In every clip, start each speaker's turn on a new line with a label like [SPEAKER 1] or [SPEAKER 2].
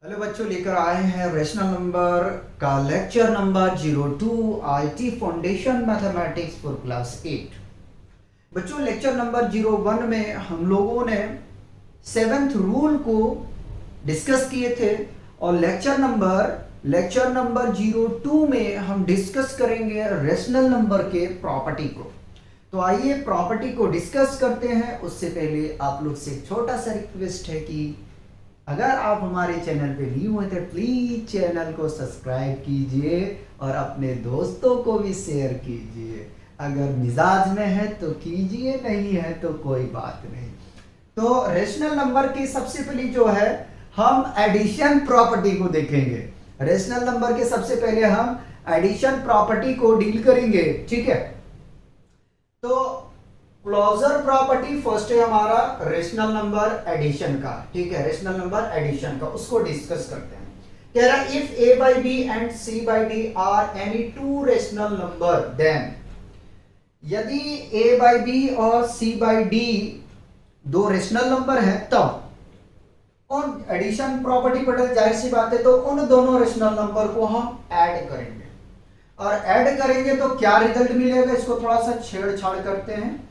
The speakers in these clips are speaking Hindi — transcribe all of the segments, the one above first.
[SPEAKER 1] हेलो बच्चों, लेकर आए हैं रेशनल नंबर का lecture number 02 IT foundation mathematics for class 8। बच्चों, लेक्चर नंबर 01 में हम लोगों ने सेवेंथ रूल को डिस्कस किए थे और लेक्चर नंबर 02 में हम डिस्कस करेंगे रेशनल नंबर के प्रॉपर्टी को। तो आइए प्रॉपर्टी को डिस्कस करते हैं। उससे पहले आप लोग से एक छोटा सा रिक्वेस्ट है कि अगर आप हमारे चैनल पे न्यू हैं तो प्लीज चैनल को सब्सक्राइब कीजिए और अपने दोस्तों को भी शेयर कीजिए। अगर मिजाज में है तो कीजिए, नहीं है तो कोई बात नहीं। तो रेशनल नंबर की सबसे पहली जो है हम एडिशन प्रॉपर्टी को देखेंगे। रेशनल नंबर के सबसे पहले हम एडिशन प्रॉपर्टी को डील करेंगे, ठीक है। तो क्लोजर प्रॉपर्टी फर्स्ट है हमारा रेशनल नंबर एडिशन का, ठीक है। रेशनल नंबर एडिशन का उसको डिस्कस करते हैं। कह रहा है if a by b and c by d are any two rational number then, यदि a by b और c by d दो रेशनल नंबर है तब उन एडिशन प्रॉपर्टी पर जाहिर सी बात है तो उन दोनों रेशनल नंबर को हम ऐड करेंगे और ऐड करेंगे तो क्या रिजल्ट मिलेगा, इसको थोड़ा सा छेड़छाड़ करते हैं।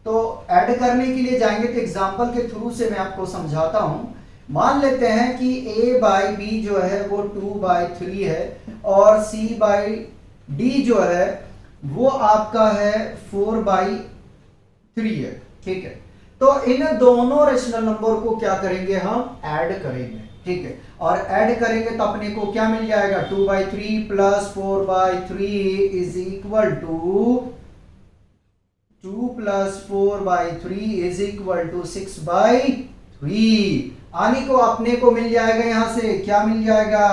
[SPEAKER 1] तो ऐड करने के लिए जाएंगे तो एग्जांपल के थ्रू से मैं आपको समझाता हूं। मान लेते हैं कि a बाई बी जो है वो 2/3 है और c बाई डी जो है वो आपका है 4/3 है, ठीक है। तो इन दोनों रेशनल नंबर को क्या करेंगे, हम ऐड करेंगे, ठीक है। और ऐड करेंगे तो अपने को क्या मिल जाएगा, 2/3 plus 4/3 is equal to 2 plus 4/3 is equal to 6/3। आने को अपने को मिल जाएगा, यहां से क्या मिल जाएगा,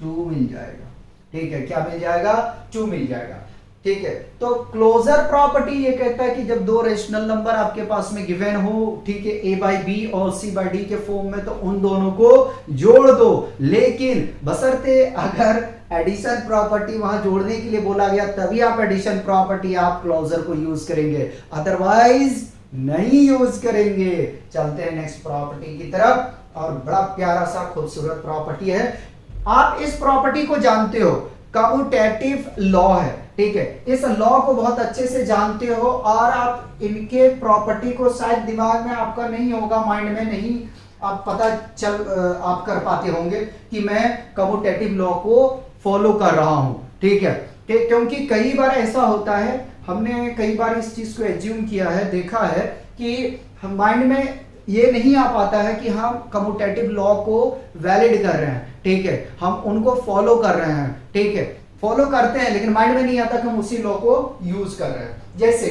[SPEAKER 1] 2 मिल जाएगा, ठीक है। क्या मिल जाएगा, 2 मिल जाएगा, ठीक है। तो क्लोजर प्रॉपर्टी ये कहता है कि जब दो रेशनल नंबर आपके पास में गिवन हो, ठीक है, a बाई बी और c बाई डी के फॉर्म में, तो उन दोनों को जोड़ दो। लेकिन बशर्ते अगर एडिशन प्रॉपर्टी वहां जोड़ने के लिए बोला गया तभी आप एडिशन प्रॉपर्टी आप क्लोजर को यूज करेंगे, अदरवाइज नहीं यूज करेंगे। चलते हैं नेक्स्ट प्रॉपर्टी की तरफ और बड़ा प्यारा सा खूबसूरत प्रॉपर्टी है। आप इस प्रॉपर्टी को जानते हो, कम्यूटेटिव लॉ है, ठीक है। इस लॉ को बहुत अच्छे से जानते हो और आप इनके प्रॉपर्टी को शायद दिमाग में आपका नहीं होगा, माइंड में नहीं आप आप कर पाते होंगे कि मैं कम्यूटेटिव लॉ को फॉलो कर रहा हूं, ठीक है। क्योंकि कई बार ऐसा होता है, हमने कई बार इस चीज को एज्यूम किया है, देखा है कि हम माइंड में ये नहीं आ पाता है कि हम कम्यूटेटिव लॉ को वैलिड कर रहे हैं, ठीक है, हम उनको फॉलो कर रहे हैं, ठीक है, फॉलो करते हैं, लेकिन माइंड में नहीं आता कि हम उसी लॉ को यूज कर रहे हैं। जैसे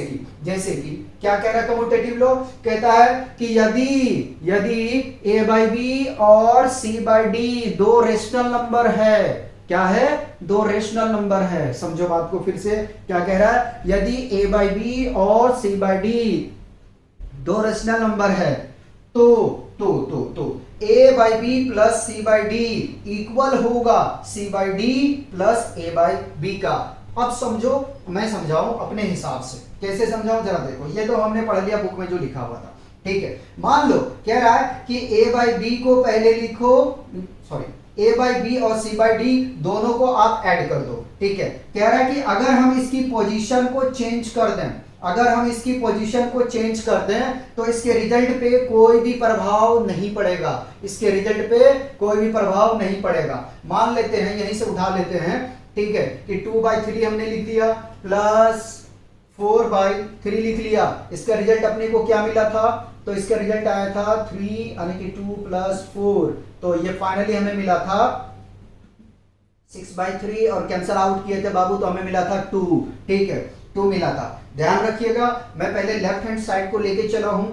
[SPEAKER 1] कि क्या कह रहा है कम्यूटेटिव लॉ, कहता है कि यदि a बाई बी और c बाई डी दो रेशनल नंबर है, क्या है, दो रेशनल नंबर है। समझो बात को फिर से, क्या कह रहा है, यदि a बाई बी और c बाई डी दो रेशनल नंबर है तो a by B plus c by d equal होगा c by d plus a by b का। अब समझो, मैं समझाऊं अपने हिसाब से, कैसे समझाऊं जरा देखो। ये तो हमने पढ़ लिया बुक में जो लिखा हुआ था, ठीक है। मान लो कह रहा है कि a बाई बी को पहले लिखो, सॉरी, a बाई बी और c बाई डी दोनों को आप ऐड कर दो, ठीक है। कह रहा है कि अगर हम इसकी पोजीशन को चेंज कर दें, तो इसके रिजल्ट पे कोई भी प्रभाव नहीं पड़ेगा, मान लेते हैं, यहीं से उठा लेते हैं, ठीक है, कि 2/3 हमने लिख दिया प्लस 4/3 लिख लिया। इसका रिजल्ट अपने को क्या मिला था, तो इसका रिजल्ट आया था 3 यानी कि 2 प्लस 4, तो ये फाइनली हमें मिला था 6/3 और कैंसल आउट किए थे बाबू तो हमें मिला था 2, ठीक है, 2 मिला था। ध्यान रखिएगा, मैं पहले लेफ्ट हैंड साइड को लेके चला हूं,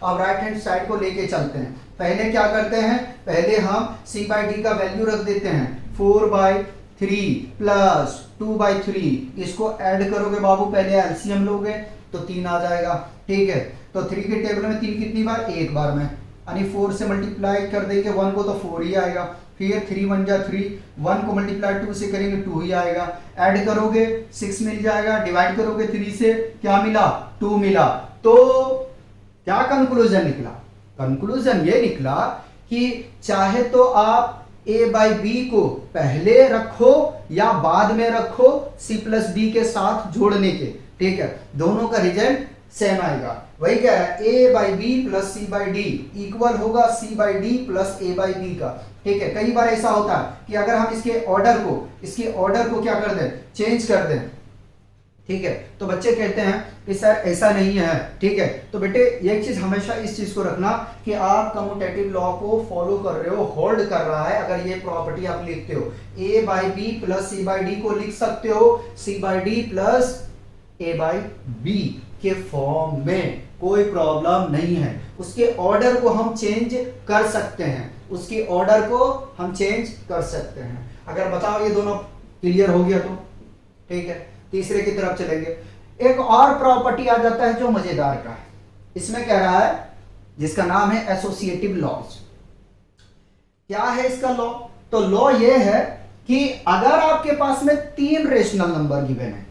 [SPEAKER 1] अब राइट हैंड साइड को लेके चलते हैं। पहले क्या करते हैं, पहले हम c बाई डी का वैल्यू रख देते हैं 4/3 प्लस 2/3, इसको ऐड करोगे बाबू, पहले एलसीएम लोगे तो 3 आ जाएगा, ठीक है। तो 3 के टेबल में 3 कितनी बार, एक बार में, यानी 4 से मल्टीप्लाई कर देंगे 1 को तो 4 ही आएगा, फिर 3 1 जा 3, 1 को मल्टीप्लाई 2 से करेंगे 2 ही आएगा, ऐड करोगे 6 मिल जाएगा, डिवाइड करोगे 3 से, क्या मिला, 2 मिला। तो क्या कंक्लूजन निकला, कंक्लूजन ये निकला कि चाहे तो आप a बाई बी को पहले रखो या बाद में रखो c प्लस डी के साथ जोड़ने के, ठीक है, दोनों का रिजल्ट सेम आएगा। वही क्या है, a by B plus c by d equal होगा c by d plus a by b का, ठीक है। कई बार ऐसा होता है कि अगर हम इसके ऑर्डर को क्या कर दें, चेंज कर दें, ठीक है, तो बच्चे कहते हैं कि सर ऐसा नहीं है, ठीक है। तो बेटे एक चीज हमेशा इस चीज को रखना कि आप कम्यूटेटिव लॉ को फॉलो कर रहे हो, होल्ड कर रहा है। अगर ये प्रॉपर्टी आप लिखते हो a by B plus c by d को लिख सकते हो c by d plus a by b के फॉर्म में, कोई प्रॉब्लम नहीं है। उसके ऑर्डर को हम चेंज कर सकते हैं, उसके ऑर्डर को हम चेंज कर सकते हैं। अगर बताओ ये दोनों क्लियर हो गया तो ठीक है, तीसरे की तरफ चलेंगे। एक और प्रॉपर्टी आ जाता है जो मजेदार का है, इसमें कह रहा है जिसका नाम है एसोसिएटिव लॉज। क्या है इसका लॉ? तो लॉ ये है कि अगर आपके पास में 3 रेशनल नंबर गिवन है,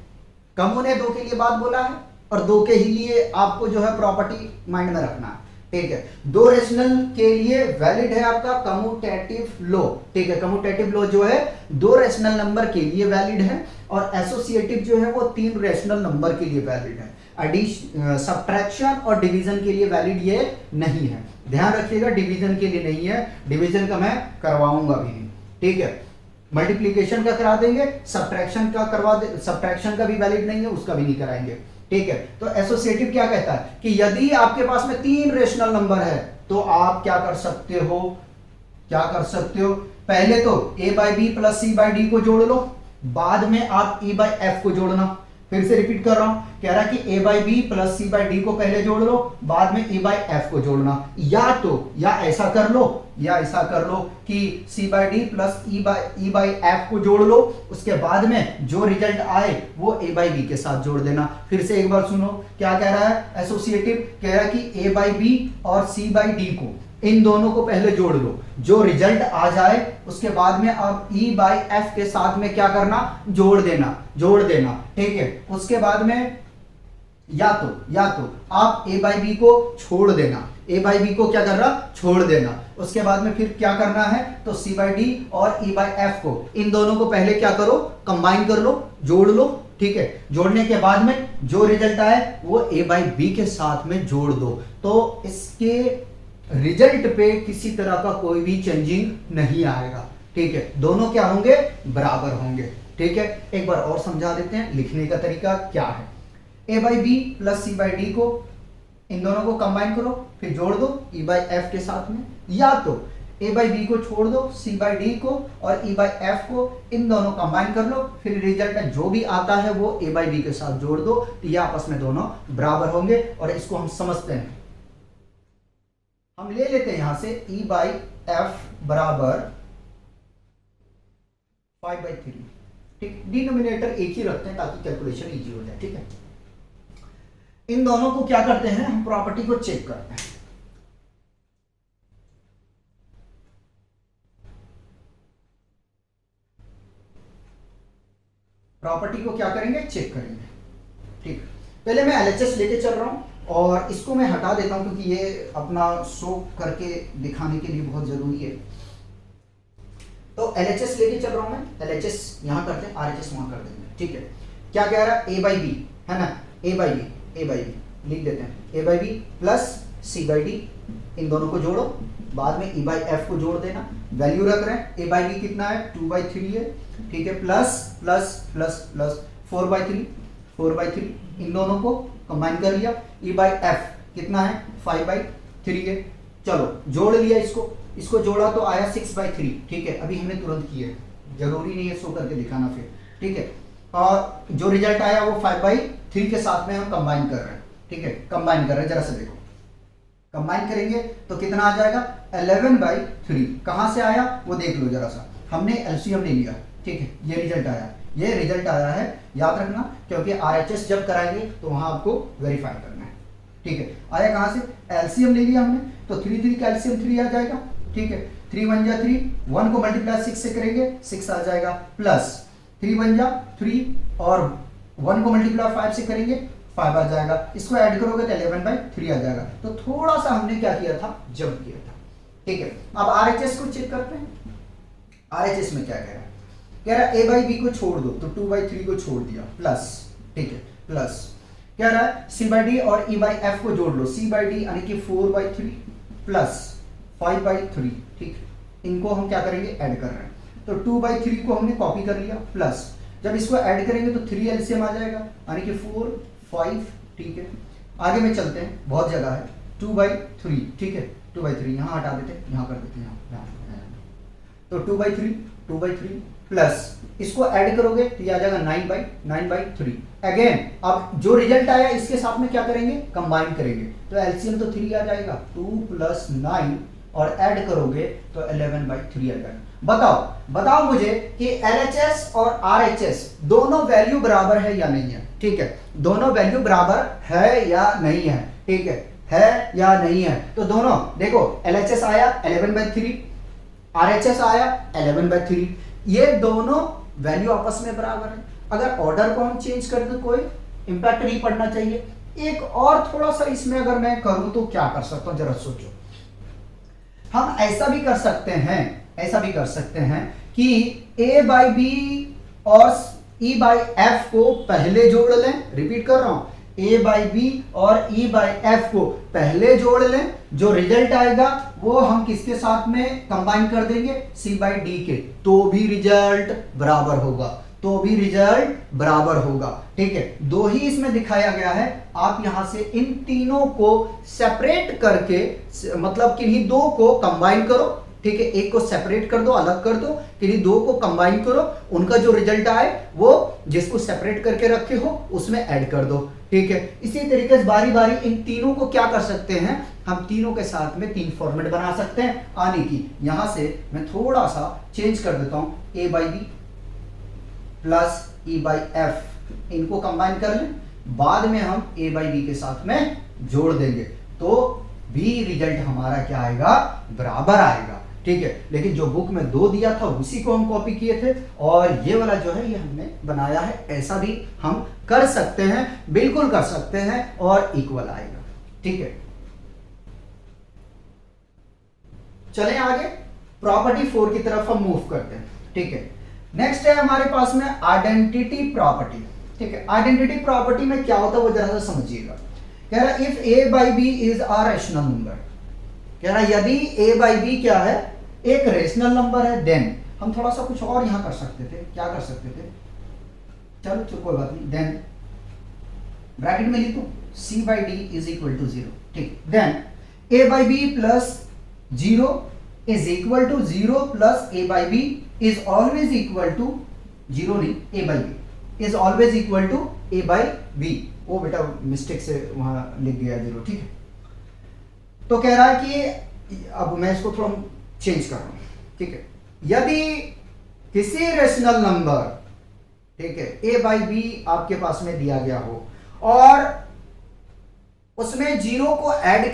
[SPEAKER 1] कमू ने 2 के लिए बात बोला है और 2 के ही लिए आपको जो है प्रॉपर्टी माइंड में रखना है, ठीक है। 2 रेशनल के लिए वैलिड है आपका कम्यूटेटिव लॉ, ठीक है। कम्यूटेटिव लॉ जो है 2 रेशनल नंबर के लिए वैलिड है और एसोसिएटिव जो है वो 3 रेशनल नंबर के लिए वैलिड है। एडिशन, सब्ट्रैक्शन और डिवीजन के लिए वैलिड ये नहीं है। ध्यान रखिएगा, डिवीजन के लिए नहीं है, डिवीजन का मैं करवाऊंगा भी नहीं, ठीक है। मल्टीप्लीकेशन का करा देंगे, सब्ट्रैक्शन का करवा दे, सब्ट्रैक्शन का भी वैलिड नहीं है, उसका भी नहीं कराएंगे, ठीक है। तो एसोसिएटिव क्या कहता है कि यदि आपके पास में 3 रेशनल नंबर है तो आप क्या कर सकते हो, पहले तो a by B plus c by d को जोड़ लो, बाद में आप e बाई एफ को जोड़ना। फिर से रिपीट कर रहा हूं, कह रहा है कि a by B plus c by d को पहले जोड़ लो, बाद में e बाई एफ को जोड़ना। या ऐसा कर लो कि c by d plus e by F को जोड़ लो, उसके बाद में जो रिजल्ट आए वो a बाई बी के साथ जोड़ देना। फिर से एक बार सुनो, क्या कह रहा है एसोसिएटिव, कह रहा है कि a बाई बी और c बाई डी को, इन दोनों को पहले जोड़ लो, जो रिजल्ट आ जाए उसके बाद में आप e बाई एफ के साथ में क्या करना, जोड़ देना, ठीक है। उसके बाद में या तो आप a बाई बी को छोड़ देना, a बाई बी को क्या करना, छोड़ देना। उसके बाद में फिर क्या करना है, तो c बाई डी और e बाई एफ को, इन दोनों को पहले क्या करो, कंबाइन कर लो, जोड़ लो, ठीक है। जोड़ने के बाद में जो रिजल्ट आए वो a बाई बी के साथ में जोड़ दो, तो इसके रिजल्ट पे किसी तरह का कोई भी चेंजिंग नहीं आएगा, ठीक है। दोनों क्या होंगे, बराबर होंगे, ठीक है। एक बार और समझा देते हैं लिखने का तरीका क्या है। a by B plus c by d को, इन दोनों को कंबाइन करो, फिर जोड़ दो e बाई एफ के साथ में, या तो a बाई बी को छोड़ दो, c बाई डी को और e बाई एफ को, इन दोनों कंबाइन कर लो, फिर रिजल्ट जो भी आता है वो a बाई बी के साथ जोड़ दो, तो ये आपस में दोनों बराबर होंगे। और इसको हम समझते हैं, हम ले लेते हैं यहां से e बाई एफ बराबर 5/3, ठीक। डिनोमिनेटर एक ही रखते हैं ताकि कैलकुलेशन इजी हो जाए, ठीक है। इन दोनों को क्या करते हैं, हम प्रॉपर्टी को चेक करते हैं। प्रॉपर्टी को क्या करेंगे, चेक करेंगे, ठीक। पहले मैं एलएचएस लेके चल रहा हूं और इसको मैं हटा देता हूं क्योंकि ये अपना शो करके दिखाने के लिए बहुत जरूरी है। तो एलएचएस लेके चल रहा हूं मैं, एलएचएस यहां करते हैं, आरएचएस वहां कर देंगे, ठीक है। क्या कह रहा है, a बाई बी है ना, a बाई बी लिख देते हैं, a by B plus c by D, इन दोनों को जोड़ो, बाद में e बाई एफ को जोड़ देना। वैल्यू रख रहे हैं, a बाई बी कितना है, 2/3 है, ठीक है, प्लस प्लस प्लस प्लस 4/3, इन दोनों को कंबाइन कर लिया। e बाई एफ कितना है, 5/3 है। चलो जोड़ लिया, इसको जोड़ा तो आया 6/3, ठीक है। अभी हमने तुरंत किया है, जरूरी नहीं है शो करके दिखाना फिर, ठीक है। और जो रिजल्ट आया वो 5/3 के साथ में हम कंबाइन कर रहे हैं, ठीक है। कंबाइन कर रहे हैं, जरा से देखो, कंबाइन करेंगे तो कितना आ जाएगा, 11/3। कहां से आया वो देख लो जरा सा, हमने एलसीएम नहीं लिया, ठीक है। ये रिजल्ट आया है, याद रखना, क्योंकि आरएचएस जब कराएंगे तो वहां आपको वेरीफाई करना है, ठीक है। आया कहां से, एलसीएम ले लिया हमने, तो 3 का एलसीएम 3 आ जाएगा, ठीक है। 3 1 जा 3, 1 को मल्टीप्लाई 6 से करेंगे 6 आ जाएगा, प्लस 3 1 जा 3 और 1 को मल्टीप्लाई 5 से करेंगे 5 आ जाएगा। इसको ऐड करोगे तो 11/3 आ जाएगा। तो थोड़ा सा हमने क्या किया था, जंप किया था, ठीक है, अब आरएचएस को चेक करते हैं। आरएचएस में क्या कह रहा है, कह रहा है ए बाई बी को छोड़ दो तो 2/3 को छोड़ दिया प्लस, ठीक है, प्लस कह रहा है सी बाई डी और ई बाई एफ को जोड़ लो, सी बाई डी यानी कि 4/3 प्लस 5/3, ठीक है, इनको हम क्या करेंगे, ऐड कर रहे हैं, तो 2/3 को हमने कॉपी कर लिया, प्लस जब इसको ऐड करेंगे तो 3 एलसीएम आ जाएगा यानी कि 4 5, ठीक है। आगे में चलते हैं, बहुत जगह है, 2/3, ठीक है, 2/3 यहाँ हटा देते हैं, यहाँ कर देते हैं, यहाँ तो 2/3 प्लस इसको ऐड करोगे तो ये आ जाएगा 9/3। अगेन अब जो रिजल्ट आया इसके साथ में क्या करेंगे, कंबाइन करेंगे, तो एलसीएम तो 3 आ जाएगा, 2 + 9 और ऐड करोगे तो 11/3 आ जाएगा। बताओ मुझे कि एलएचएस और आरएचएस दोनों वैल्यू बराबर है या नहीं है, ठीक है, दोनों वैल्यू बराबर है या नहीं है, ठीक है या नहीं है। तो दोनों देखो, एलएचएस आया 11/3, आरएचएस आया 11/3, ये दोनों वैल्यू आपस में बराबर है। अगर ऑर्डर को हम चेंज कर दें कोई इंपैक्ट नहीं पड़ना चाहिए। एक और थोड़ा सा इसमें अगर मैं करूं तो क्या कर सकता हूं, जरा सोचो। हम ऐसा भी कर सकते हैं कि a बाई बी और e बाई एफ को पहले जोड़ लें, रिपीट कर रहा हूं, a बाई बी और e बाई एफ को पहले जोड़ लें, जो रिजल्ट आएगा वो हम किसके साथ में कंबाइन कर देंगे, c बाई डी के, तो भी रिजल्ट बराबर होगा, ठीक है। दो ही इसमें दिखाया गया है, आप यहां से इन तीनों को सेपरेट करके, मतलब किन्हीं दो को कंबाइन करो, ठीक है, एक को सेपरेट कर दो, अलग कर दो, किन्हीं दो को कंबाइन करो, उनका जो रिजल्ट आए वो जिसको सेपरेट करके रखे हो उसमें ऐड कर दो, ठीक है। इसी तरीके से बारी बारी इन तीनों को क्या कर सकते हैं, हम तीनों के साथ में 3 फॉर्मेट बना सकते हैं, आने की यहां से मैं थोड़ा सा चेंज कर देता हूं, a by B plus e by f, इनको कंबाइन कर लें, बाद में हम a बाई बी के साथ में जोड़ देंगे, तो भी रिजल्ट हमारा क्या आएगा, बराबर आएगा, ठीक है। लेकिन जो बुक में 2 दिया था उसी को हम कॉपी किए थे, और ये वाला जो है ये हमने बनाया है, ऐसा भी हम कर सकते हैं, बिल्कुल कर सकते हैं, और इक्वल आएगा, ठीक है। चलें आगे, प्रॉपर्टी 4 की तरफ हम मूव करते हैं, ठीक है। नेक्स्ट है हमारे पास में आइडेंटिटी प्रॉपर्टी, ठीक है। आइडेंटिटी प्रॉपर्टी में क्या होता है वो जरा सा समझिएगा। कह रहा if a by B is a rational number, कह रहा यदि a बाई बी क्या है, एक रेशनल नंबर है, देन हम थोड़ा सा कुछ और यहां कर सकते थे, क्या कर सकते थे, चलो कोई बात नहीं, देन ब्रैकेट में लिखो c by d is equal to 0, ठीक, then a by B plus 0 is equal to 0 plus a by B is always equal to 0 नहीं, a by B is always equal to a by b, वो बेटा मिस्टेक से वहां लिख गया 0, ठीक है। तो कह रहा है कि अब मैं इसको थोड़ा चेंज कर रहा हूं, ठीक है, यदि किसी रेशनल नंबर, ठीक है, a बाई बी आपके पास में दिया गया हो और उसमें 0 को ऐड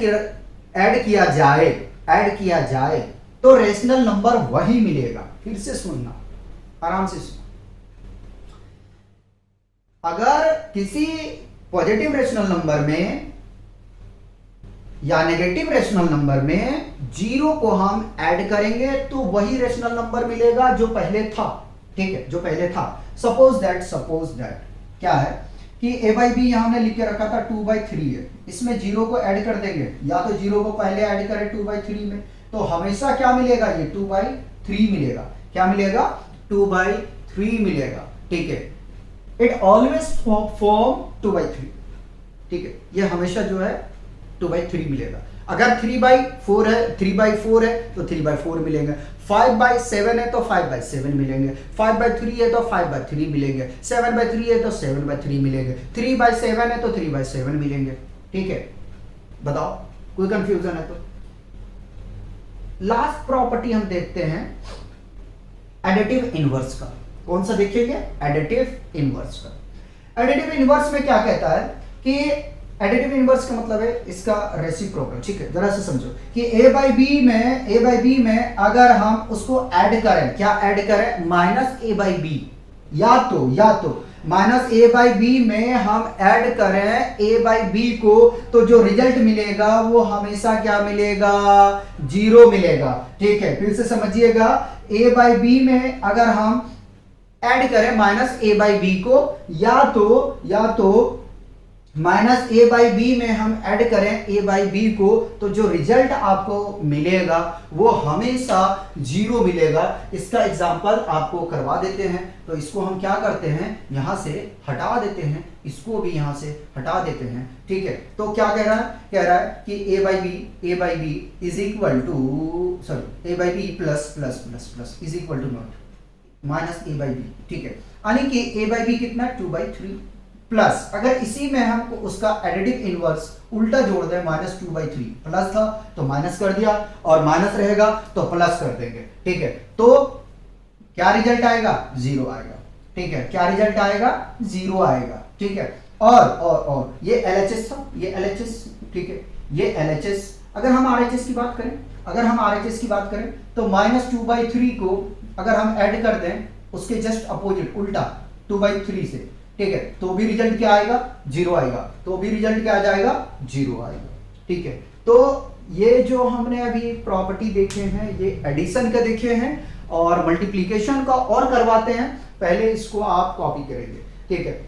[SPEAKER 1] किया जाए तो रेशनल नंबर वही मिलेगा। फिर से सुनना, आराम से सुनना, अगर किसी पॉजिटिव रेशनल नंबर में या नेगेटिव रेशनल नंबर में 0 को हम ऐड करेंगे तो वही रेशनल नंबर मिलेगा जो पहले था, ठीक है, जो पहले था। सपोज दैट क्या है कि a बाई बी यहां हमने लिख के रखा था 2/3 है, इसमें 0 को ऐड कर देंगे, या तो 0 को पहले ऐड करें 2/3 में, तो हमेशा क्या मिलेगा, ये 2/3 मिलेगा, क्या मिलेगा, 2/3 मिलेगा, ठीक है। इट ऑलवेज फॉर्म 2/3, ठीक है, ये हमेशा जो है 2/3 मिलेगा। अगर 3/4 है, 3/4 है तो 3/4 मिलेंगे, 5/7 है तो 5/7 मिलेंगे, 5/3 है तो 5/3 मिलेंगे, 7/3 है तो 7/3 मिलेंगे, 3/7 है तो 3/7 मिलेंगे, ठीक है। बताओ कोई कंफ्यूजन है तो। लास्ट प्रॉपर्टी हम देखते हैं एडिटिव इनवर्स का। कौन सा देखेंगे, एडिटिव इनवर्स का। एडिटिव इनवर्स में क्या कहता है कि एडिटिव इनवर्स का मतलब है इसका रेसिप्रोकल, ठीक है। जरा से समझो कि a बाई बी में अगर हम उसको ऐड करें, क्या ऐड करें, -a बाई बी, या तो माइनस ए बाई बी में हम ऐड करें ए बाई बी को, तो जो रिजल्ट मिलेगा वो हमेशा क्या मिलेगा, जीरो मिलेगा। ठीक है, फिर से समझिएगा, ए बाई बी में अगर हम ऐड करें माइनस ए बाई बी को, या तो माइनस ए बाई बी में हम ऐड करें ए बाई बी को, तो जो रिजल्ट आपको मिलेगा वो हमेशा जीरो मिलेगा। इसका एग्जांपल आपको करवा देते हैं। तो इसको हम क्या करते हैं, यहां से हटा देते हैं, इसको भी यहां से हटा देते हैं। ठीक है, तो क्या कह रहा है कि A by B is equal to, sorry, A by B plus plus plus plus is equal to not minus A by B. ठीक है, यानी कि ए बाई बी कितना, 2/3 प्लस, अगर इसी में हम उसका एडिटिव इनवर्स उल्टा जोड़ दें, -2/3, प्लस था तो माइनस कर दिया, और माइनस रहेगा तो प्लस कर देंगे। ठीक है, तो क्या रिजल्ट आएगा, जीरो आएगा। ठीक है, क्या रिजल्ट आएगा, जीरो आएगा। ठीक है, और ये LHS था, ये LHS। ठीक है, ये LHS, अगर हम RHS की बात करें, तो -2/3 को अगर हम ऐड कर दें उसके जस्ट अपोजिट, उल्टा 2/3 से, ठीक है, तो भी रिजल्ट क्या आएगा, जीरो आएगा। तो भी रिजल्ट क्या आ जाएगा, जीरो आएगा। ठीक है, तो ये जो हमने अभी प्रॉपर्टी देखे हैं, ये एडिशन का देखे हैं, और मल्टीप्लीकेशन का और करवाते हैं। पहले इसको आप कॉपी करेंगे। ठीक है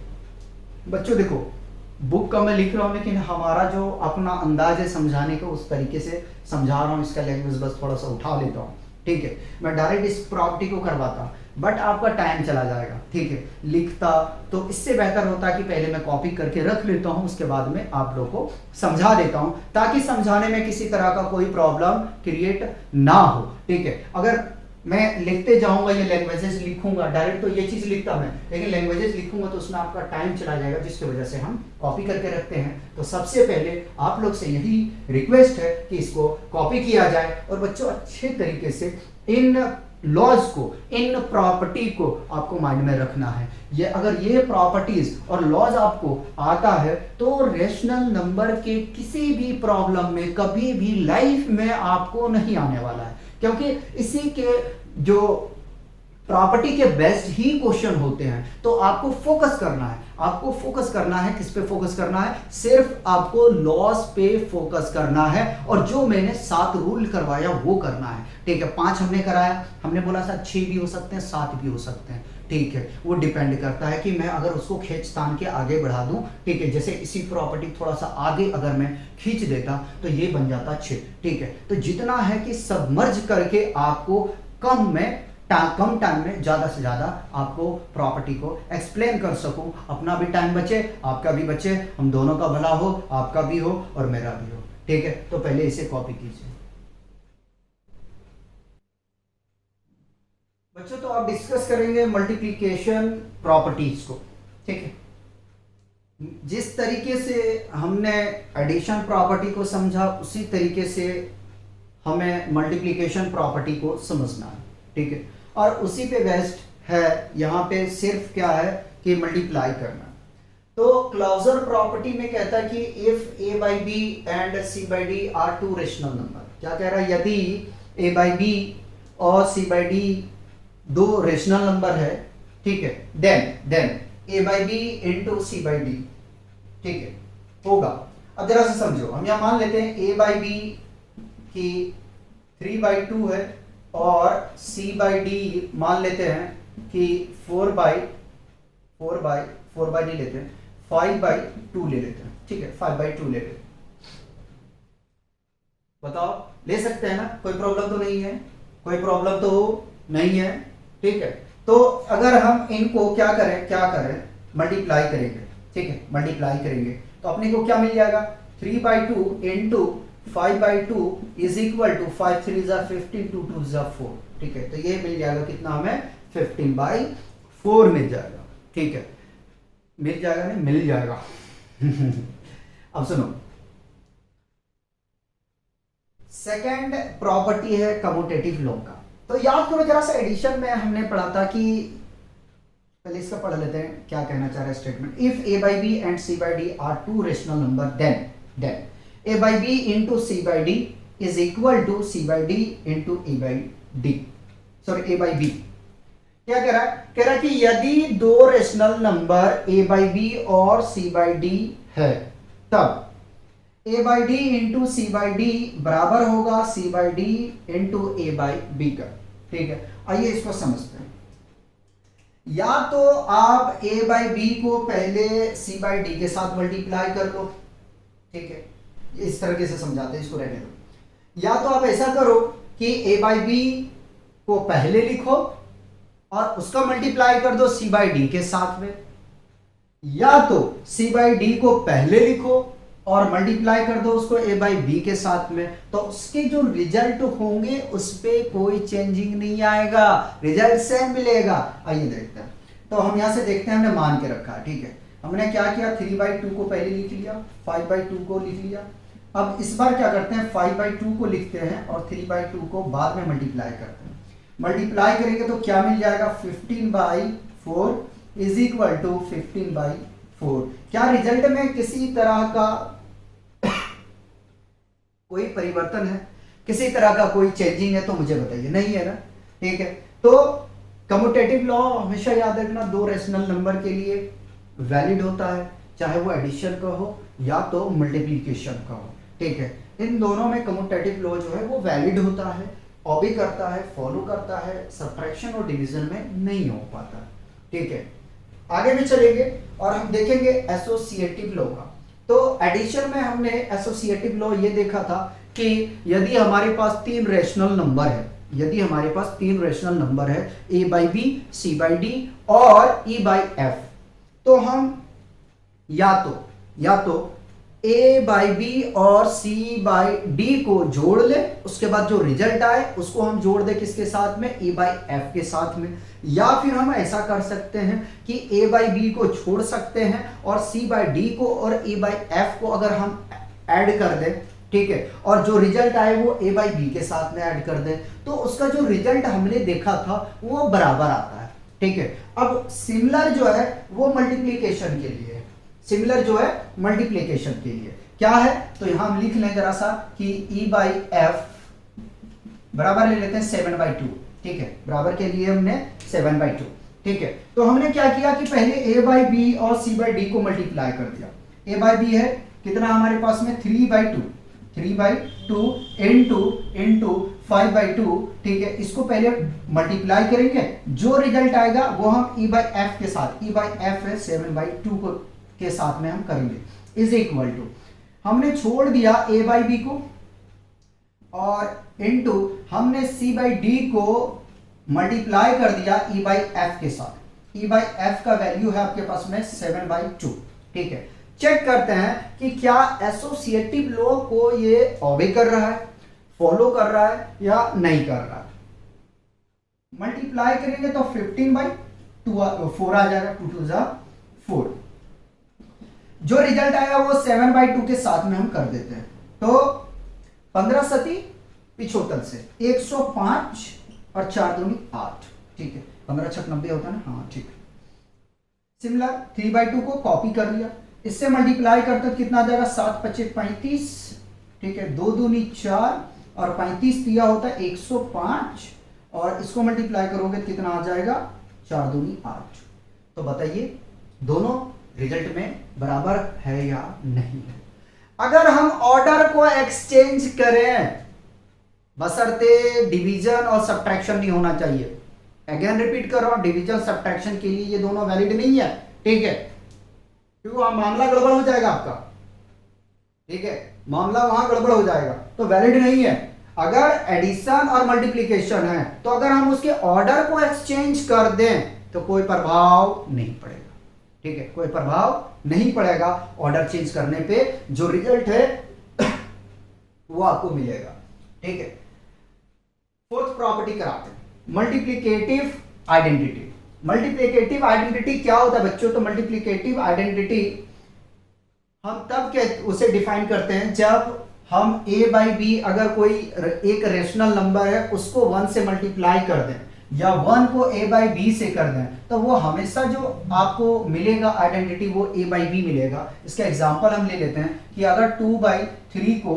[SPEAKER 1] बच्चों, देखो बुक का मैं लिख रहा हूं, लेकिन हमारा जो अपना अंदाज है समझाने का, उस तरीके से समझा रहा हूं। इसका लैंग्वेज बस थोड़ा सा उठा लेता हूं। ठीक है, मैं डायरेक्ट इस प्रॉपर्टी को करवाता, बट आपका टाइम चला जाएगा। ठीक है, लिखता तो इससे बेहतर होता कि पहले मैं कॉपी करके रख लेता हूं, उसके बाद में आप लोग को समझा देता हूं, ताकि समझाने में किसी तरह का कोई प्रॉब्लम क्रिएट ना हो। ठीक है, अगर मैं लिखते जाऊंगा, ये लैंग्वेजेस लिखूंगा, डायरेक्ट तो ये चीज लिखता मैं, लेकिन लैंग्वेजेस लिखूंगा तो उसमें आपका टाइम चला जाएगा, जिसकी वजह से हम कॉपी करके रखते हैं। तो सबसे पहले आप लोग से यही रिक्वेस्ट है कि इसको कॉपी किया जाए, और बच्चों अच्छे तरीके से इन लॉज को, इन प्रॉपर्टी को आपको माइंड में रखना है। ये अगर ये प्रॉपर्टीज और लॉज आपको आता है, तो रेशनल नंबर के किसी भी प्रॉब्लम में कभी भी लाइफ में आपको नहीं आने वाला है, क्योंकि इसी के जो प्रॉपर्टी के बेस्ड ही क्वेश्चन होते हैं। तो आपको फोकस करना है, किस पे फोकस करना है, सिर्फ आपको लॉस पे फोकस करना है, और जो मैंने 7 रूल करवाया वो करना है। ठीक है, 5 हमने कराया, हमने बोला था 6 भी हो सकते हैं, 7 भी हो सकते हैं। ठीक है, वो डिपेंड करता है कि मैं अगर उसको खींचतान के आगे बढ़ा दूं। ठीक है, जैसे इसी प्रॉपर्टी थोड़ा सा आगे अगर मैं खींच देता तो ये बन जाता 6। ठीक है, तो जितना है कि सबमर्ज करके आपको कम टाइम में ज्यादा से ज्यादा आपको प्रॉपर्टी को एक्सप्लेन कर सकूं, अपना भी टाइम बचे, आपका भी बचे, हम दोनों का भला हो, आपका भी हो और मेरा भी हो। ठीक है, तो पहले इसे कॉपी कीजिए बच्चों। तो आप डिस्कस करेंगे मल्टीप्लिकेशन प्रॉपर्टीज को। ठीक है, जिस तरीके से हमने एडिशन प्रॉपर्टी को समझा, उसी तरीके से हमें मल्टीप्लिकेशन प्रॉपर्टी को समझना है। ठीक है, और उसी पे बेस्ड है, यहां पे सिर्फ क्या है कि मल्टीप्लाई करना। तो क्लोजर प्रॉपर्टी में कहता है कि if a by b and c by d are 2 rational number. क्या कह रहा है, यदि a by b और c by d 2 rational number है, ठीक है, then a by b into c by d, ठीक है, होगा। अब जरा से समझो, हम यहां मान लेते हैं a by b की 3/2 है, और c by d मान लेते हैं कि 4/4 नहीं लेते हैं, 5/2 ले लेते हैं। ठीक है, 5/2 ले लेते हैं। बताओ, ले सकते हैं ना, कोई प्रॉब्लम तो नहीं है, कोई प्रॉब्लम तो नहीं है। ठीक है, तो अगर हम इनको क्या करें मल्टीप्लाई करेंगे। ठीक है, मल्टीप्लाई करेंगे तो अपने को क्या मिल जाएगा, 3/2 इंटू 5/2 इज इक्वल टू 5 3 जा 15 2 2 जा 4। ठीक है, तो ये मिल जाएगा कितना, हमें 15/4 मिल जाएगा। ठीक है, मिल जाएगा नहीं, मिल जाएगा। अब सुनो, सेकंड प्रॉपर्टी है कम्यूटेटिव लॉ का। तो याद करो जरा सा, एडिशन में हमने पढ़ा था कि, पहले इसका पढ़ लेते हैं क्या कहना चाह रहा है statement. If a by b and c by d are 2 rational number, then a by b into c by d is equal to c by d into a by d, sorry a by b। क्या कह रहा है? कह रहा है कि यदि दो rational number a by b और c बाई डी है तब a by d into c by d बराबर होगा c by d into a by b का। ठीक है, आइए इसको समझते हैं। या तो आप a बाई बी को पहले c बाई डी के साथ मल्टीप्लाई कर लो, ठीक है, इस तरीके से समझाते हैं, इसको रहने दो। या तो आप ऐसा करो कि a बाई बी को पहले लिखो और उसका मल्टीप्लाई कर दो c बाई डी के साथ में, या तो c बाई डी को पहले लिखो और मल्टीप्लाई कर दो उसको a बाई बी के साथ में, तो उसके जो रिजल्ट होंगे उस पे कोई चेंजिंग नहीं आएगा, रिजल्ट सेम मिलेगा। आइए देखते हैं। तो हम यहां से देखते हैं, हमने मान के रखा है, ठीक है। हमने क्या किया, 3/2 को पहले लिख लिया, 5/2 को लिख लिया। अब इस बार क्या करते हैं, 5/2 को लिखते हैं और 3/2 को बाद में मल्टीप्लाई करते हैं। मल्टीप्लाई करेंगे तो क्या मिल जाएगा, 15/4 इज इक्वल टू 15/4। क्या रिजल्ट में किसी तरह का कोई परिवर्तन है, किसी तरह का कोई चेंजिंग है तो मुझे बताइए, नहीं है ना, ठीक है। तो कम्यूटेटिव लॉ हमेशा याद रखना, दो रेशनल नंबर के लिए वैलिड होता है, चाहे वो एडिशन का हो या तो मल्टीप्लिकेशन का हो, ठीक है। इन दोनों में कम्यूटेटिव लॉ जो है वो वैलिड होता है, ऑबे करता है, फॉलो करता है, सब्ट्रैक्शन और डिवीजन में नहीं हो पाता, ठीक है। आगे भी चलेंगे और हम देखेंगे एसोसिएटिव लॉ का। तो एडिशन में हमने एसोसिएटिव लॉ ये देखा था कि यदि हमारे पास तीन रेशनल नंबर है, यदि हमारे पास तीन रेशनल नंबर है a by b, c by d और e बाई f, तो हम या तो a बाई बी और c बाई डी को जोड़ ले, उसके बाद जो रिजल्ट आए उसको हम जोड़ दे किसके साथ में, e बाई f के साथ में। या फिर हम ऐसा कर सकते हैं कि a बाई बी को छोड़ सकते हैं और c बाई डी को और e बाई f को अगर हम ऐड कर दें, ठीक है, और जो रिजल्ट आए वो a बाई बी के साथ में ऐड कर दें, तो उसका जो रिजल्ट हमने देखा था वो बराबर आता है, ठीक है। अब सिमिलर जो है वो मल्टीप्लिकेशन के लिए है, सिमिलर जो है मल्टीप्लिकेशन के लिए क्या है, तो यहां हम लिख लें जरा सा कि e बाई एफ बराबर ले लेते हैं 7/2, ठीक है, बराबर के लिए हमने 7/2, ठीक है। तो हमने क्या किया कि पहले a बाई बी और c बाई डी को मल्टीप्लाई कर दिया। a बाई बी है कितना हमारे पास में, 3/2 इंटू 5/2, ठीक है। इसको पहले मल्टीप्लाई करेंगे, जो रिजल्ट आएगा वो हम e बाई एफ के साथ, e बाई एफ है 7/2 को के साथ में हम करेंगे, इज इक्वल टू हमने छोड़ दिया a बाई बी को और इनटू हमने c बाई डी को मल्टीप्लाई कर दिया e बाई एफ के साथ। e बाई एफ का वैल्यू है आपके पास में 7/2, ठीक है। चेक करते हैं कि क्या एसोसिएटिव लॉ को ये ऑबे कर रहा है, फॉलो कर रहा है या नहीं कर रहा है। मल्टीप्लाई करेंगे तो 15/4 आ जाएगा, 2 2 जा 4। जो रिजल्ट आएगा वो 7/2 के साथ में हम कर देते हैं, तो 15 सती 75 से 105 और 4 दूनी 8, ठीक है। 15 छक 90 होता है ना, हाँ ठीक है। सिमिलर 3/2 को कॉपी कर लिया, इससे मल्टीप्लाई करते कितना आ जाएगा, 7 25 35, ठीक है, 2 दूनी 4 और 35 दिया होता है 105 और इसको मल्टीप्लाई करोगे कितना आ जाएगा, 4 दूनी 8। तो बताइए दोनों रिजल्ट में बराबर है या नहीं है। अगर हम ऑर्डर को एक्सचेंज करें, बशर्ते डिवीजन और सब्ट्रैक्शन नहीं होना चाहिए। अगेन रिपीट कर रहा हूं, डिवीजन सब्ट्रैक्शन के लिए ये दोनों वैलिड नहीं है, ठीक है, क्योंकि वहां मामला गड़बड़ हो जाएगा आपका, ठीक है, मामला वहां गड़बड़ हो जाएगा, तो वैलिड नहीं है। अगर एडिशन और मल्टीप्लिकेशन है तो अगर हम उसके ऑर्डर को एक्सचेंज कर दें तो कोई प्रभाव नहीं पड़ेगा, ठीक है, कोई प्रभाव नहीं पड़ेगा ऑर्डर चेंज करने पे, जो रिजल्ट है वो आपको मिलेगा, ठीक है। फोर्थ प्रॉपर्टी कराते हैं, मल्टीप्लिकेटिव आइडेंटिटी। मल्टीप्लिकेटिव आइडेंटिटी क्या होता है बच्चों, तो मल्टीप्लिकेटिव आइडेंटिटी हम तब उसे डिफाइन करते हैं जब हम a बाई बी अगर कोई एक रेशनल नंबर है उसको 1 से मल्टीप्लाई कर दें या 1 को a बाई बी से कर दें, तो वो हमेशा जो आपको मिलेगा आइडेंटिटी वो a बाई बी मिलेगा। इसका एग्जांपल हम ले लेते हैं कि अगर 2/3 को,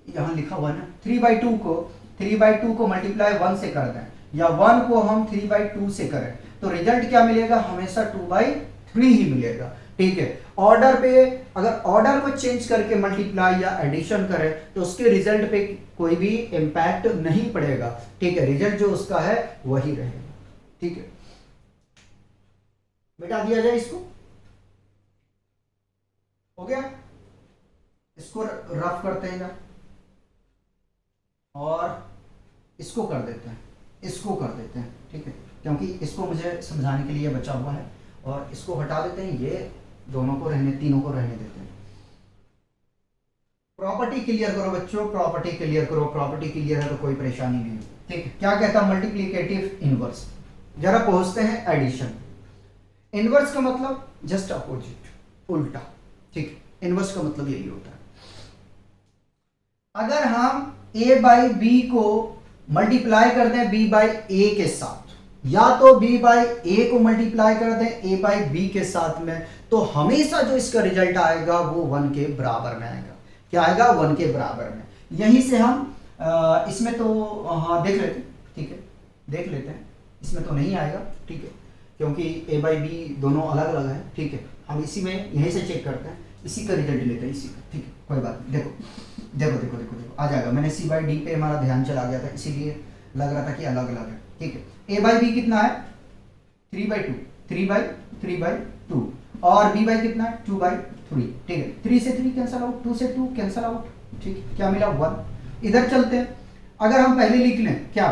[SPEAKER 1] यहां लिखा हुआ है ना, 3/2 को मल्टीप्लाई 1 से कर दें या 1 को हम 3/2 से करें तो रिजल्ट क्या मिलेगा, हमेशा 2/3 ही मिलेगा। ठीक है, ऑर्डर पे अगर ऑर्डर को चेंज करके मल्टीप्लाई या एडिशन करें तो उसके रिजल्ट पे कोई भी इंपैक्ट नहीं पड़ेगा। ठीक है, रिजल्ट जो उसका है वही रहेगा। ठीक है, मिटा दिया जाए इसको, हो गया। इसको रफ करते हैं और इसको कर देते हैं, इसको कर देते हैं। ठीक है, क्योंकि इसको मुझे समझाने के लिए बचा हुआ है, और इसको हटा देते हैं, ये दोनों को रहने, तीनों को रहने देते हैं। प्रॉपर्टी क्लियर करो बच्चों, प्रॉपर्टी क्लियर करो, प्रॉपर्टी क्लियर है तो कोई परेशानी नहीं। ठीक है, क्या कहता है मल्टीप्लिकेटिव इनवर्स। जरा पहुंचते हैं एडिशन। इनवर्स का मतलब जस्ट अपोजिट, उल्टा। ठीक है, इनवर्स का मतलब यही होता है। अगर हम a बाई बी को मल्टीप्लाई कर दें b बाई ए के साथ, या तो b बाई ए को मल्टीप्लाई कर दें a बाई बी के साथ में, तो हमेशा जो इसका रिजल्ट आएगा वो 1 के बराबर में आएगा। क्या आएगा, 1 के बराबर में। यहीं से हम इसमें तो हाँ देख लेते हैं। ठीक है, देख लेते हैं, इसमें तो नहीं आएगा। ठीक है, क्योंकि a बाई बी दोनों अलग अलग है। ठीक है, हम इसी में यहीं से चेक करते हैं, इसी का रिजल्ट लेते हैं, इसी का। ठीक है, कोई बात नहीं। देखो देखो देखो देखो देखो आ जाएगा। मैंने c बाई डी पे हमारा ध्यान चला गया था, इसीलिए लग रहा था कि अलग अलग है। ठीक है, a बाई बी कितना है, 3/2, 3/2, और b बाई कितना है, 2/3। ठीक है, 3 से 3 कैंसल आउट, 2 से 2 कैंसल आउट। ठीक है, क्या मिला, 1। इधर चलते हैं, अगर हम पहले लिख लें क्या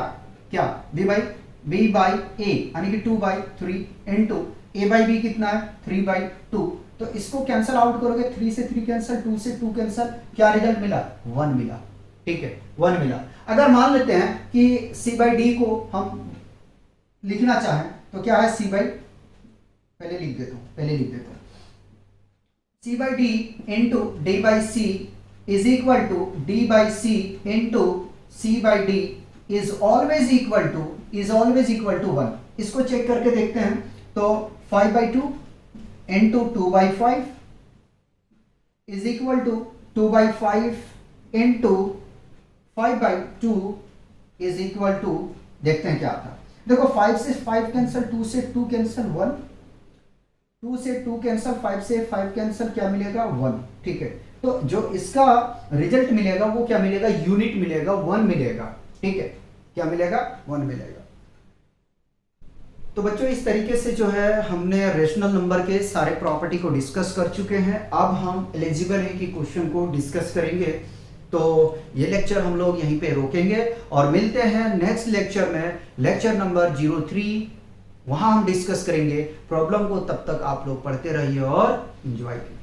[SPEAKER 1] क्या, b बाई a यानी कि 2/3 इनटू a बाई बी कितना है, 3/2, तो इसको कैंसल आउट करोगे, 3 से 3 कैंसल, 2 से 2 कैंसल, क्या रिजल्ट मिला, 1 मिला। ठीक है, 1 मिला। अगर मान लेते हैं कि c बाई डी को हम लिखना चाहें तो क्या है, c बाई, पहले लिख देता हूं, c by d into d by c is equal to d by c into c by d is always equal to 1। इसको चेक करके देखते हैं, तो 5/2 into 2/5 is equal to 2/5 into 5/2 is equal to, देखते हैं क्या आता है। देखो 5 से 5 कैंसल, 2 से 2 कैंसल, 1, 2 से 2 कैंसल, 5 से 5 कैंसल, क्या मिलेगा, 1। ठीक है, तो जो इसका रिजल्ट मिलेगा वो क्या मिलेगा, यूनिट मिलेगा, 1 मिलेगा। ठीक है, क्या मिलेगा, 1 मिलेगा। तो बच्चों इस तरीके से जो है हमने रेशनल नंबर के सारे प्रॉपर्टी को डिस्कस कर चुके हैं। अब हम एलिजिबल है कि क्वेश्चन को डिस्कस करेंगे। तो ये लेक्चर हम लोग यहीं पे रोकेंगे और मिलते हैं नेक्स्ट लेक्चर में, लेक्चर नंबर 03। वहां हम डिस्कस करेंगे प्रॉब्लम को। तब तक आप लोग पढ़ते रहिए और एंजॉय कीजिए।